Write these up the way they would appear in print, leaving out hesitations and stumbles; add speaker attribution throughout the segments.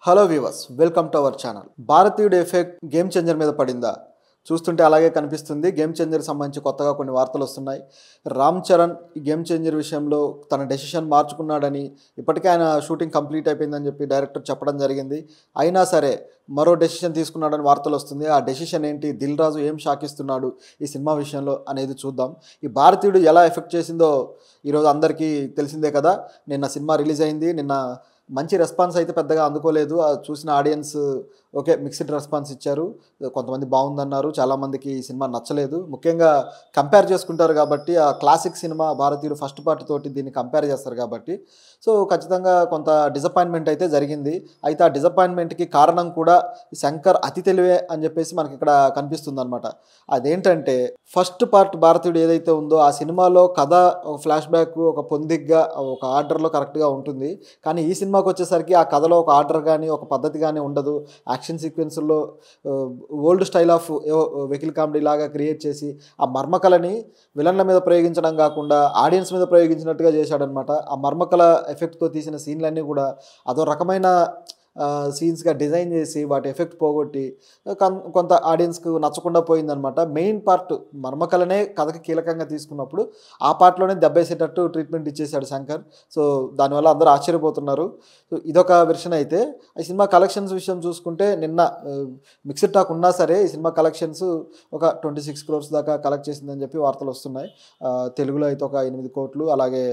Speaker 1: Hello viewers, welcome to our channel. భారతీయుడు effect game changer మీద పడిందా? చూస్తుంటే అలాగే కనిపిస్తుంది. గేమ్ చేంజర్ సంబంధించి కొత్తగా కొన్ని వార్తలు వస్తున్నాయి. రామ్ చరణ్ ఈ గేమ్ చేంజర్ విషయంలో తన డెసిషన్ మార్చుకున్నాడని, ఇప్పటికే ఆయన షూటింగ్ కంప్లీట్ అయిపోయిందని చెప్పి డైరెక్టర్ చెప్పడం జరిగింది. అయినా సరే మరో డెసిషన్ తీసుకున్నాడని వార్తలు వస్తుంది. ఆ డెసిషన్ ఏంటి, దిల్ రాజు ఏం షాకిస్తున్నాడు ఈ సినిమా విషయంలో అనేది చూద్దాం. ఈ భారతీయుడు ఎలా ఎఫెక్ట్ చేసిందో ఈరోజు అందరికీ తెలిసిందే కదా. నిన్న సినిమా రిలీజ్ అయింది. నిన్న మంచి రెస్పాన్స్ అయితే పెద్దగా అందుకోలేదు. చూసిన ఆడియన్స్ ఓకే మిక్స్డ్ రెస్పాన్స్ ఇచ్చారు. కొంతమంది బాగుందన్నారు, చాలామందికి ఈ సినిమా నచ్చలేదు. ముఖ్యంగా కంపేర్ చేసుకుంటారు కాబట్టి, ఆ క్లాసిక్ సినిమా భారతీయుడు ఫస్ట్ పార్ట్ తోటి దీన్ని కంపేర్ చేస్తారు కాబట్టి, సో ఖచ్చితంగా కొంత డిసప్పాయింట్మెంట్ అయితే జరిగింది. అయితే ఆ డిసప్పాయింట్మెంట్కి కారణం కూడా శంకర్ అతి తెలివే అని చెప్పేసి మనకి ఇక్కడ కనిపిస్తుంది అనమాట. అదేంటంటే ఫస్ట్ పార్ట్ భారతీయుడు ఏదైతే ఉందో ఆ సినిమాలో కథ ఒక ఫ్లాష్ బ్యాక్ ఒక పొందిగ్గా ఒక ఆర్డర్లో కరెక్ట్గా ఉంటుంది. కానీ ఈ సినిమాకి వచ్చేసరికి ఆ కథలో ఒక ఆర్డర్ కానీ ఒక పద్ధతి కానీ ఉండదు. యాక్షన్ సీక్వెన్స్లో old style of vehicle comedy లాగా క్రియేట్ చేసి ఆ మర్మకళని విలన్ల మీద ప్రయోగించడం కాకుండా ఆడియన్స్ మీద ప్రయోగించినట్టుగా చేశాడనమాట. ఆ మర్మకళ ఎఫెక్ట్తో తీసిన సీన్లన్నీ కూడా అదో రకమైన సీన్స్గా డిజైన్ చేసి వాటి ఎఫెక్ట్ పోగొట్టి కొంత ఆడియన్స్కు నచ్చకుండా పోయిందనమాట. మెయిన్ పార్ట్ మర్మకళనే కథకి కీలకంగా తీసుకున్నప్పుడు ఆ పార్ట్లోనే దెబ్బేసేటట్టు ట్రీట్మెంట్ ఇచ్చేశాడు శంకర్. సో దానివల్ల అందరూ ఆశ్చర్యపోతున్నారు. సో ఇదొక వెర్షన్. అయితే ఈ సినిమా కలెక్షన్స్ విషయం చూసుకుంటే నిన్న మిక్స్డ్ టాక్ ఉన్నా సరే ఈ సినిమా కలెక్షన్స్ ఒక 26 crores దాకా కలెక్ట్ చేసిందని చెప్పి వార్తలు వస్తున్నాయి. తెలుగులో అయితే ఒక 8 కోట్లు, అలాగే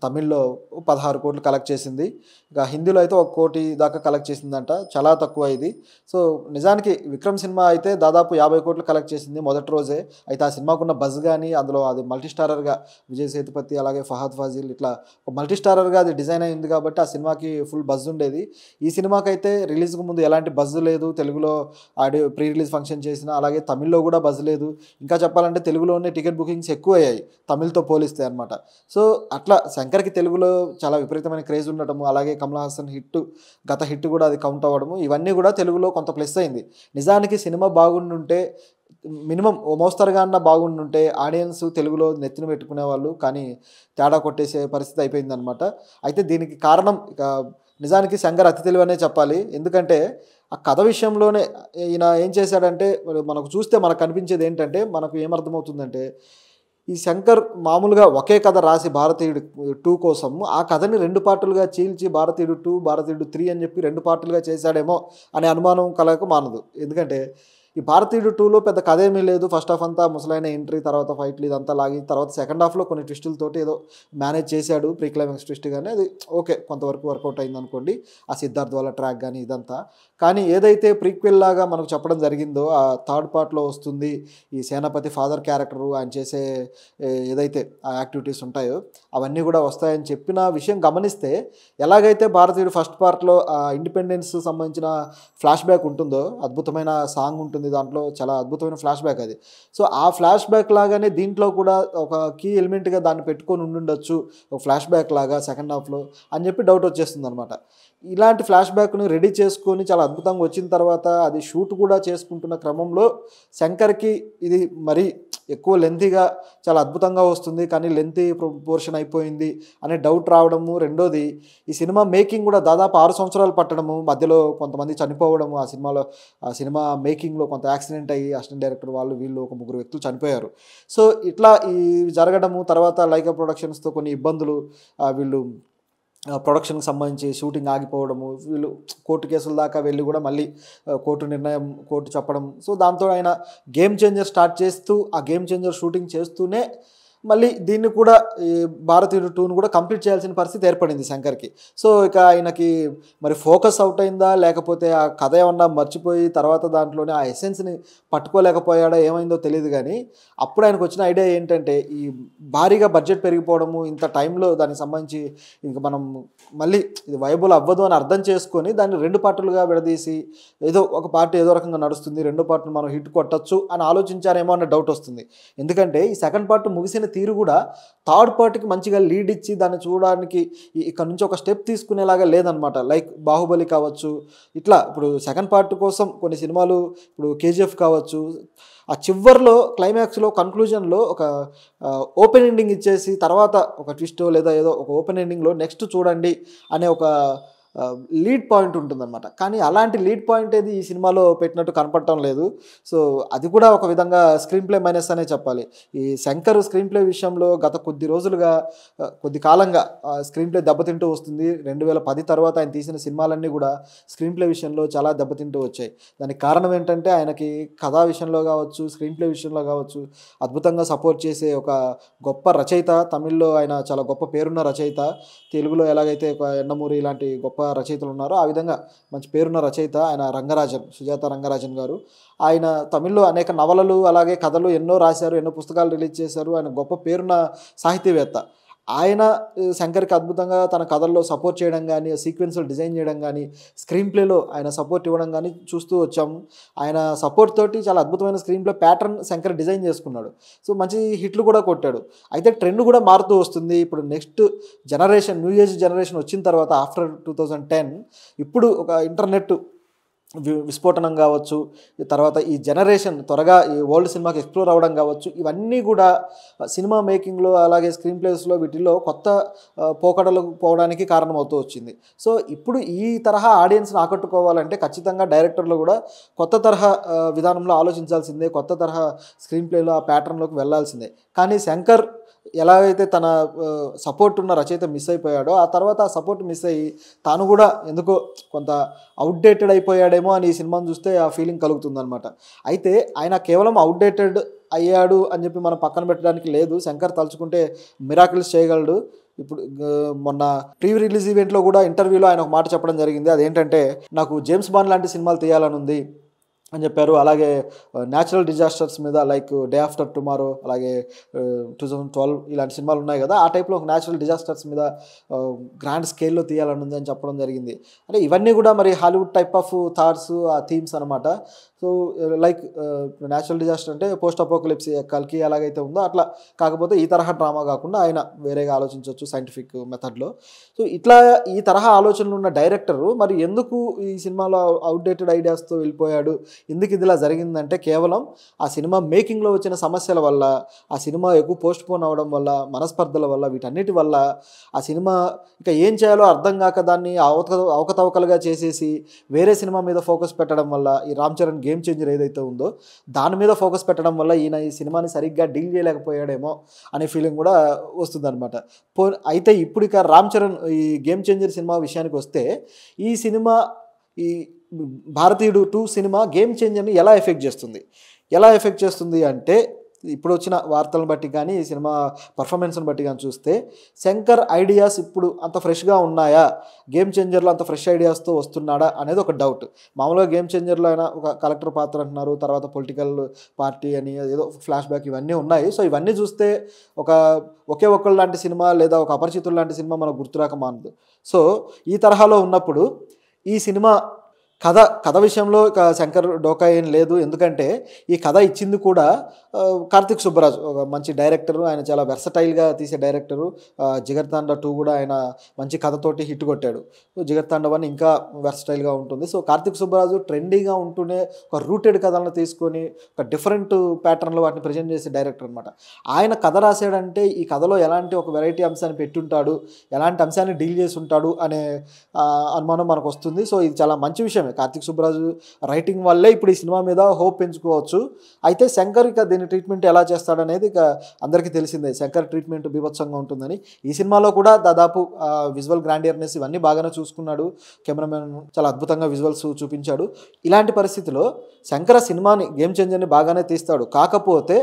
Speaker 1: తమిళ్లో 16 కోట్లు కలెక్ట్ చేసింది. ఇక హిందీలో అయితే 1 కోటి దాకా కలెక్ట్ చేసిందంట. చాలా తక్కువ ఇది. సో నిజానికి విక్రమ్ సినిమా అయితే దాదాపు 50 కోట్లు కలెక్ట్ చేసింది మొదటి రోజే. అయితే ఆ సినిమాకున్న బజ్ కానీ అందులో అది మల్టీ స్టారర్గా విజయ్ సేతుపతి అలాగే ఫహద్ ఫాజిల్ ఇట్లా ఒక మల్టీ స్టారర్గా అది డిజైన్ అయింది కాబట్టి ఆ సినిమాకి ఫుల్ బజ్ ఉండేది. ఈ సినిమాకి అయితే రిలీజ్కి ముందు ఎలాంటి బజ్ లేదు. తెలుగులో ఆడియో ప్రీ రిలీజ్ ఫంక్షన్ చేసిన, అలాగే తమిళ్లో కూడా బజ్ లేదు. ఇంకా చెప్పాలంటే తెలుగులోనే టికెట్ బుకింగ్స్ ఎక్కువ అయ్యాయి తమిళ్తో పోలిస్తే అనమాట. సో అట్లా శంకర్కి తెలుగులో చాలా విపరీతమైన క్రేజ్ ఉండటము, అలాగే కమల్ హాసన్ గత హిట్ కూడా అది కౌంట్ అవ్వడము, ఇవన్నీ కూడా తెలుగులో కొంత ప్లస్ అయింది. నిజానికి సినిమా బాగుండుంటే మినిమం ఓ మోస్తరుగా అన్న బాగుండుంటే ఆడియన్స్ తెలుగులో నెత్తిన పెట్టుకునే వాళ్ళు, కానీ తేడా కొట్టేసే పరిస్థితి అయిపోయిందనమాట. అయితే దీనికి కారణం ఇక నిజానికి శంకర్ అతి తెలివనే చెప్పాలి. ఎందుకంటే ఆ కథ విషయంలోనే ఈయన ఏం చేశాడంటే, మనకు చూస్తే మనకు కనిపించేది ఏంటంటే, మనకు ఏమర్థమవుతుందంటే ఈ శంకర్ మామూలుగా ఒకే కథ రాసి భారతీయుడు 2 కోసం ఆ కథని 2 పార్టులుగా చీల్చి భారతీయుడు 2 భారతీయుడు 3 అని చెప్పి 2 పార్టులుగా చేశాడేమో అనే అనుమానం కలగక మానదు. ఎందుకంటే ఈ భారతీయుడు 2లో పెద్ద కథ ఏమీ లేదు. ఫస్ట్ హాఫ్ అంతా ముసలైన ఎంట్రీ, తర్వాత ఫైట్లు ఇదంతా లాగి, తర్వాత సెకండ్ హాఫ్లో కొన్ని ట్విస్టులతోటి ఏదో మేనేజ్ చేశాడు. ప్రీ క్లైమాక్స్ ట్విస్ట్ కానీ అది ఓకే కొంతవరకు వర్కౌట్ అయింది అనుకోండి. ఆ సిద్ధార్థ్ వాళ్ళ ట్రాక్ కానీ ఇదంతా. కానీ ఏదైతే ప్రీక్వెల్ లాగా మనకు చెప్పడం జరిగిందో ఆ థర్డ్ పార్ట్లో వస్తుంది ఈ సేనాపతి ఫాదర్ క్యారెక్టరు, ఆయన చేసే ఏదైతే ఆ యాక్టివిటీస్ ఉంటాయో అవన్నీ కూడా వస్తాయని చెప్పిన విషయం గమనిస్తే, ఎలాగైతే భారతీయుడు ఫస్ట్ పార్ట్లో ఇండిపెండెన్స్ సంబంధించిన ఫ్లాష్ బ్యాక్ ఉంటుందో, అద్భుతమైన సాంగ్ ఉంటుంది దాంట్లో, చాలా అద్భుతమైన ఫ్లాష్ బ్యాక్ అది. సో ఆ ఫ్లాష్ బ్యాక్ లాగానే దీంట్లో కూడా ఒక కీ ఎలిమెంట్గా దాన్ని పెట్టుకొని ఉండుండొచ్చు ఒక ఫ్లాష్ బ్యాక్ లాగా సెకండ్ హాఫ్లో అని చెప్పి డౌట్ వచ్చేస్తుంది అనమాట. ఇలాంటి ఫ్లాష్ బ్యాక్ని రెడీ చేసుకొని చాలా అద్భుతంగా వచ్చిన తర్వాత అది షూట్ కూడా చేసుకుంటున్న క్రమంలో శంకర్కి ఇది మరీ ఎక్కువ లెంతీగా చాలా అద్భుతంగా వస్తుంది, కానీ లెంతీ పోర్షన్ అయిపోయింది అనే డౌట్ రావడము. రెండోది ఈ సినిమా మేకింగ్ కూడా దాదాపు 6 సంవత్సరాలు పట్టడము, మధ్యలో కొంతమంది చనిపోవడము, ఆ సినిమా మేకింగ్లో కొంత యాక్సిడెంట్ అయ్యి అసిస్టెంట్ డైరెక్టర్ వాళ్ళు వీళ్ళు ఒక 3 వ్యక్తులు చనిపోయారు. సో ఇట్లా ఈ జరగడము, తర్వాత లైకా ప్రొడక్షన్స్తో కొన్ని ఇబ్బందులు, వీళ్ళు ప్రొడక్షన్కి సంబంధించి షూటింగ్ ఆగిపోవడము, వీళ్ళు కోర్టు కేసుల దాకా వెళ్ళి కూడా మళ్ళీ కోర్టు చెప్పడం. సో దాంతో ఆయన గేమ్ చేంజర్ స్టార్ట్ చేస్తూ ఆ గేమ్ చేంజర్ షూటింగ్ చేస్తూనే మళ్ళీ దీన్ని కూడా ఈ భారతీయుడు 2ను కూడా కంప్లీట్ చేయాల్సిన పరిస్థితి ఏర్పడింది శంకర్కి. సో ఇక ఆయనకి మరి ఫోకస్ అవుట్ అయిందా, లేకపోతే ఆ కథ ఏమన్నా మర్చిపోయి తర్వాత దాంట్లోనే ఆ ఎసెన్స్ని పట్టుకోలేకపోయాడా ఏమైందో తెలియదు. కానీ అప్పుడు ఆయనకు వచ్చిన ఐడియా ఏంటంటే, ఈ భారీగా బడ్జెట్ పెరిగిపోవడము, ఇంత టైంలో దానికి సంబంధించి ఇంకా మనం మళ్ళీ ఇది వైబుల్ అవ్వదు అని అర్థం చేసుకొని దాన్ని 2 పార్టులుగా విడదీసి ఏదో ఒక పార్ట్ ఏదో రకంగా నడుస్తుంది, 2 పార్ట్లు మనం హిట్ కొట్టచ్చు అని ఆలోచించారేమో అన్న డౌట్ వస్తుంది. ఎందుకంటే ఈ సెకండ్ పార్ట్ ముగిసిన తీరు కూడా థర్డ్ పార్ట్కి మంచిగా లీడ్ ఇచ్చి దాన్ని చూడడానికి ఇక్కడ నుంచి ఒక స్టెప్ తీసుకునేలాగా లేదనమాట. లైక్ బాహుబలి కావచ్చు, ఇట్లా ఇప్పుడు సెకండ్ పార్ట్ కోసం కొన్ని సినిమాలు, ఇప్పుడు కేజీఎఫ్ కావచ్చు, ఆ చివర్లో క్లైమాక్స్లో కన్క్లూజన్లో ఒక ఓపెన్ ఎండింగ్ ఇచ్చేసి తర్వాత ఒక ట్విస్ట్ లేదా ఏదో ఒక ఓపెన్ ఎండింగ్లో నెక్స్ట్ చూడండి అనే ఒక లీడ్ పాయింట్ ఉంటుందన్నమాట. కానీ అలాంటి లీడ్ పాయింట్ ఏది ఈ సినిమాలో పెట్టినట్టు కనపడటం లేదు. సో అది కూడా ఒక విధంగా స్క్రీన్ ప్లే మైనస్ అనే చెప్పాలి. ఈ శంకర్ స్క్రీన్ ప్లే విషయంలో గత కొద్ది రోజులుగా కొద్ది కాలంగా స్క్రీన్ ప్లే దెబ్బతింటూ వస్తుంది. 2010 తర్వాత ఆయన తీసిన సినిమాలన్నీ కూడా స్క్రీన్ ప్లే విషయంలో చాలా దెబ్బతింటూ వచ్చాయి. దానికి కారణం ఏంటంటే ఆయనకి కథా విషయంలో కావచ్చు, స్క్రీన్ ప్లే విషయంలో కావచ్చు అద్భుతంగా సపోర్ట్ చేసే ఒక గొప్ప రచయిత. తమిళ్లో ఆయన చాలా గొప్ప పేరున్న రచయిత. తెలుగులో ఎలాగైతే ఒక యండమూరి ఇలాంటి గొప్ప రచయితలు ఉన్నారో ఆ విధంగా మంచి పేరున్న రచయిత ఆయన రంగరాజన్, సుజాత రంగరాజన్ గారు. ఆయన తమిళ్లో అనేక నవలలు అలాగే కథలు ఎన్నో రాశారు, ఎన్నో పుస్తకాలు రిలీజ్ చేశారు. ఆయన గొప్ప పేరున్న సాహితీవేత్త. ఆయన శంకర్కి అద్భుతంగా తన కథల్లో సపోర్ట్ చేయడం కానీ, సీక్వెన్స్లు డిజైన్ చేయడం కానీ, స్క్రీన్ ప్లేలో ఆయన సపోర్ట్ ఇవ్వడం కానీ చూస్తూ వచ్చాము. ఆయన సపోర్ట్ తోటి చాలా అద్భుతమైన screen play pattern Shankar design చేసుకున్నాడు. సో మంచి హిట్లు కూడా కొట్టాడు. అయితే ట్రెండ్ కూడా మారుతూ వస్తుంది. ఇప్పుడు next generation, new age generation వచ్చిన తర్వాత ఆఫ్టర్ 2010 ఇప్పుడు ఒక ఇంటర్నెట్ విస్ఫోటనం కావచ్చు, తర్వాత ఈ జనరేషన్ త్వరగా ఈ వరల్డ్ సినిమాకి ఎక్స్ప్లోర్ అవ్వడం కావచ్చు, ఇవన్నీ కూడా సినిమా మేకింగ్లో అలాగే స్క్రీన్ ప్లేస్లో వీటిల్లో కొత్త పోకడలు పోవడానికి కారణమవుతూ వచ్చింది. సో ఇప్పుడు ఈ తరహా ఆడియన్స్ని ఆకట్టుకోవాలంటే ఖచ్చితంగా డైరెక్టర్లు కూడా కొత్త తరహా విధానంలో ఆలోచించాల్సిందే, కొత్త తరహా స్క్రీన్ ప్లేలో ఆ ప్యాటర్న్లోకి వెళ్ళాల్సిందే. కానీ శంకర్ ఎలాగైతే తన సపోర్ట్ ఉన్న రచయిత మిస్ అయిపోయాడో ఆ తర్వాత ఆ సపోర్ట్ మిస్ అయ్యి తాను కూడా ఎందుకో కొంత అవుట్డేటెడ్ అయిపోయాడేమో అని ఈ సినిమాను చూస్తే ఆ ఫీలింగ్ కలుగుతుందనమాట. అయితే ఆయన కేవలం అవుట్డేటెడ్ అయ్యాడు అని చెప్పి మనం పక్కన పెట్టడానికి లేదు. శంకర్ తలుచుకుంటే మిరాకిల్స్ చేయగలడు. ఇప్పుడు మొన్న ప్రీ రిలీజ్ ఈవెంట్లో కూడా ఇంటర్వ్యూలో ఆయన ఒక మాట చెప్పడం జరిగింది. అదేంటంటే, నాకు జేమ్స్ బాండ్ లాంటి సినిమాలు తీయాలని ఉంది అని చెప్పారు. అలాగే న్యాచురల్ డిజాస్టర్స్ మీద లైక్ డే ఆఫ్టర్ టుమారో, అలాగే 2012 ఇలాంటి సినిమాలు ఉన్నాయి కదా, ఆ టైప్లో ఒక న్యాచురల్ డిజాస్టర్స్ మీద గ్రాండ్ స్కేల్లో తీయాలని ఉంది అని చెప్పడం జరిగింది. అంటే ఇవన్నీ కూడా మరి హాలీవుడ్ టైప్ ఆఫ్ థాట్స్, ఆ థీమ్స్ అనమాట. సో లైక్ న్యాచురల్ డిజాస్టర్ అంటే పోస్ట్ అపోకలిప్స్ కల్కి ఎలాగైతే ఉందో అట్లా, కాకపోతే ఈ తరహా డ్రామా కాకుండా ఆయన వేరేగా ఆలోచించవచ్చు సైంటిఫిక్ మెథడ్లో. సో ఇట్లా ఈ తరహా ఆలోచనలు ఉన్న డైరెక్టరు మరి ఎందుకు ఈ సినిమాలో అవుట్డేటెడ్ ఐడియాస్తో వెళ్ళిపోయాడు, ఎందుకు ఇదిలా జరిగిందంటే కేవలం ఆ సినిమా మేకింగ్లో వచ్చిన సమస్యల వల్ల, ఆ సినిమా ఎక్కువ పోస్ట్ పోన్ అవ్వడం వల్ల, మనస్పర్ధల వల్ల, వీటన్నిటి వల్ల ఆ సినిమా ఇక ఏం చేయాలో అర్థం కాక దాన్ని అవకతవకలుగా చేసేసి వేరే సినిమా మీద ఫోకస్ పెట్టడం వల్ల, ఈ రామ్ చరణ్ గేమ్ చేంజర్ ఏదైతే ఉందో దాని మీద ఫోకస్ పెట్టడం వల్ల ఈయన ఈ సినిమాని సరిగ్గా డీల్ చేయలేకపోయాడేమో అనే ఫీలింగ్ కూడా వస్తుందన్నమాట. అయితే ఇప్పుడు ఇక రామ్ చరణ్ ఈ గేమ్ చేంజర్ సినిమా విషయానికి వస్తే, ఈ సినిమా ఈ భారతీయుడు 2 సినిమా గేమ్ చేంజర్ని ఎలా ఎఫెక్ట్ చేస్తుంది అంటే, ఇప్పుడు వచ్చిన వార్తలను బట్టి కానీ ఈ సినిమా పర్ఫార్మెన్స్ని బట్టి కానీ చూస్తే శంకర్ ఐడియాస్ ఇప్పుడు అంత ఫ్రెష్గా ఉన్నాయా, గేమ్ చేంజర్లో అంత ఫ్రెష్ ఐడియాస్తో వస్తున్నాడా అనేది ఒక డౌట్. మామూలుగా గేమ్ చేంజర్లో అయినా ఒక కలెక్టర్ పాత్ర అంటున్నారు, తర్వాత పొలిటికల్ పార్టీ అని ఏదో ఫ్లాష్ బ్యాక్ ఇవన్నీ ఉన్నాయి. సో ఇవన్నీ చూస్తే ఒకే ఒక్కళ్ళు లాంటి సినిమా లేదా ఒక అపరిచితులు లాంటి సినిమా మనకు గుర్తురాక మానదు. సో ఈ తరహాలో ఉన్నప్పుడు ఈ సినిమా కథ విషయంలో ఇక శంకర్ డోకా ఏం లేదు. ఎందుకంటే ఈ కథ ఇచ్చింది కూడా కార్తిక్ సుబ్బరాజ్, ఒక మంచి డైరెక్టరు. ఆయన చాలా వెర్సటైల్గా తీసే డైరెక్టరు. జిగర్తాండ 2 కూడా ఆయన మంచి కథతోటి హిట్ కొట్టాడు. జిగర్తాండ 1 ఇంకా వెర్సటైల్గా ఉంటుంది. సో కార్తిక్ సుబ్బరాజు ట్రెండీగా ఉంటూనే ఒక రూటెడ్ కథలను తీసుకొని ఒక డిఫరెంట్ ప్యాటర్న్లో వాటిని ప్రజెంట్ చేసే డైరెక్టర్ అనమాట. ఆయన కథ రాశాడంటే ఈ కథలో ఎలాంటి ఒక వెరైటీ అంశాన్ని పెట్టుంటాడు, ఎలాంటి అంశాన్ని డీల్ చేసి ఉంటాడు అనే అనుమానం మనకు వస్తుంది. సో ఇది చాలా మంచి విషయం. కార్తిక్ సుబ్బరాజు రైటింగ్ వల్లే ఇప్పుడు ఈ సినిమా మీద హోప్ పెంచుకోవచ్చు. అయితే శంకర్ ఇక దీని ట్రీట్మెంట్ ఎలా చేస్తాడనేది ఇక అందరికీ తెలిసిందే. శంకర్ ట్రీట్మెంట్ బీభత్సంగా ఉంటుందని. ఈ సినిమాలో కూడా దాదాపు విజువల్ గ్రాండియర్నెస్ ఇవన్నీ బాగానే చూసుకున్నాడు. కెమెరామెన్ చాలా అద్భుతంగా విజువల్స్ చూపించాడు. ఇలాంటి పరిస్థితిలో శంకర్ సినిమాని గేమ్ చేంజర్ని బాగానే తీస్తాడు. కాకపోతే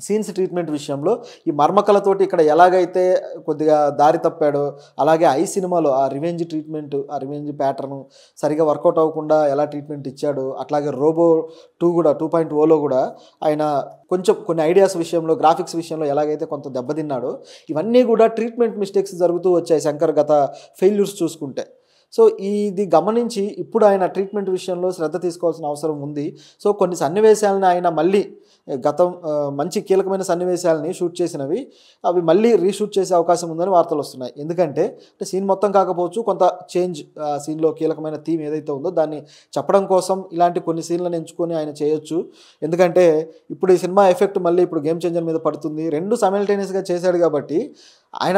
Speaker 1: సీన్స్ ట్రీట్మెంట్ విషయంలో ఈ మర్మకలతోటి ఇక్కడ ఎలాగైతే కొద్దిగా దారి తప్పాడో, అలాగే ఐ సినిమాలో ఆ రివెంజ్ ట్రీట్మెంట్, ఆ రివెంజ్ ప్యాటర్ను సరిగా వర్కౌట్ అవ్వకుండా ఎలా ట్రీట్మెంట్ ఇచ్చాడో, అట్లాగే రోబో 2 కూడా 2.0లో కూడా ఆయన కొంచెం కొన్ని ఐడియాస్ విషయంలో, గ్రాఫిక్స్ విషయంలో ఎలాగైతే కొంత దెబ్బతిన్నాడో, ఇవన్నీ కూడా ట్రీట్మెంట్ మిస్టేక్స్ జరుగుతూ వచ్చాయి శంకర్ గత ఫెయిల్యూర్స్ చూసుకుంటే. సో ఇది గమనించి ఇప్పుడు ఆయన ట్రీట్మెంట్ విషయంలో శ్రద్ధ తీసుకోవాల్సిన అవసరం ఉంది. సో కొన్ని సన్నివేశాలను ఆయన మళ్ళీ మంచి కీలకమైన సన్నివేశాలని షూట్ చేసినవి అవి మళ్ళీ రీషూట్ చేసే అవకాశం ఉందని వార్తలు వస్తున్నాయి. ఎందుకంటే సీన్ మొత్తం కాకపోవచ్చు, కొంత చేంజ్ సీన్లో కీలకమైన థీమ్ ఏదైతే ఉందో దాన్ని చెప్పడం కోసం ఇలాంటి కొన్ని సీన్లను ఎంచుకొని ఆయన చేయొచ్చు. ఎందుకంటే ఇప్పుడు ఈ సినిమా ఎఫెక్ట్ మళ్ళీ ఇప్పుడు గేమ్ చేంజర్ మీద పడుతుంది. 2 సైమల్టేనియస్గా చేశాడు కాబట్టి ఆయన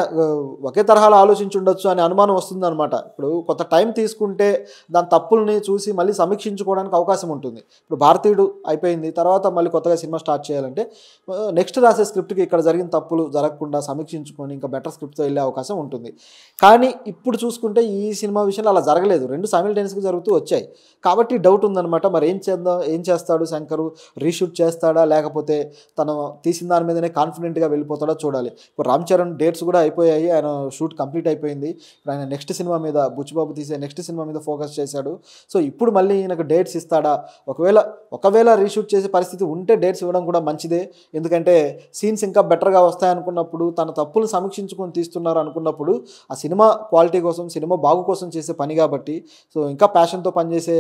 Speaker 1: ఒకే తరహాలో ఆలోచించుండొచ్చు అనే అనుమానం వస్తుందన్నమాట. ఇప్పుడు కొంత టైం తీసుకుంటే దాని తప్పుల్ని చూసి మళ్ళీ సమీక్షించుకోవడానికి అవకాశం ఉంటుంది. ఇప్పుడు 'భారతీయుడు' అయిపోయింది. తర్వాత మళ్ళీ కొత్తగా సినిమా స్టార్ట్ చేయాలంటే నెక్స్ట్ రాసే స్క్రిప్ట్‌కి ఇక్కడ జరిగిన తప్పులు జరగకుండా సమీక్షించుకొని ఇంకా బెటర్ స్క్రిప్ట్‌తో వెళ్ళే అవకాశం ఉంటుంది. కానీ ఇప్పుడు చూసుకుంటే ఈ సినిమా విషయంలో అలా జరగలేదు. 2 సైమల్టేనియస్‌గా జరుగుతూ వచ్చాయి. కాబట్టి డౌట్ ఉందన్నమాట. మరి ఏం చేస్తాడు శంకరు? రీషూట్ చేస్తాడా? లేకపోతే తను తీసిన దాని మీదనే కాన్ఫిడెంట్‌గా వెళ్ళిపోతాడో చూడాలి. ఇప్పుడు 'రామ్ చరణ్' డేట్స్ కూడా అయిపోయాయి. ఆయన షూట్ కంప్లీట్ అయిపోయింది. ఇప్పుడు ఆయన నెక్స్ట్ సినిమా మీద, బుచ్చిబాబు తీసే నెక్స్ట్ సినిమా మీద ఫోకస్ చేశాడు. సో ఇప్పుడు మళ్ళీ ఈయనకు డేట్స్ ఇస్తాడా? ఒకవేళ రీషూట్ చేసే పరిస్థితి ఉంటే డేట్స్ ఇవ్వడం కూడా మంచిదే. ఎందుకంటే సీన్స్ ఇంకా బెటర్గా వస్తాయనుకున్నప్పుడు, తన తప్పులు సమీక్షించుకొని తీస్తున్నారు అనుకున్నప్పుడు, ఆ సినిమా క్వాలిటీ కోసం, సినిమా బాగు కోసం చేసే పని కాబట్టి, సో ఇంకా ప్యాషన్తో పనిచేసే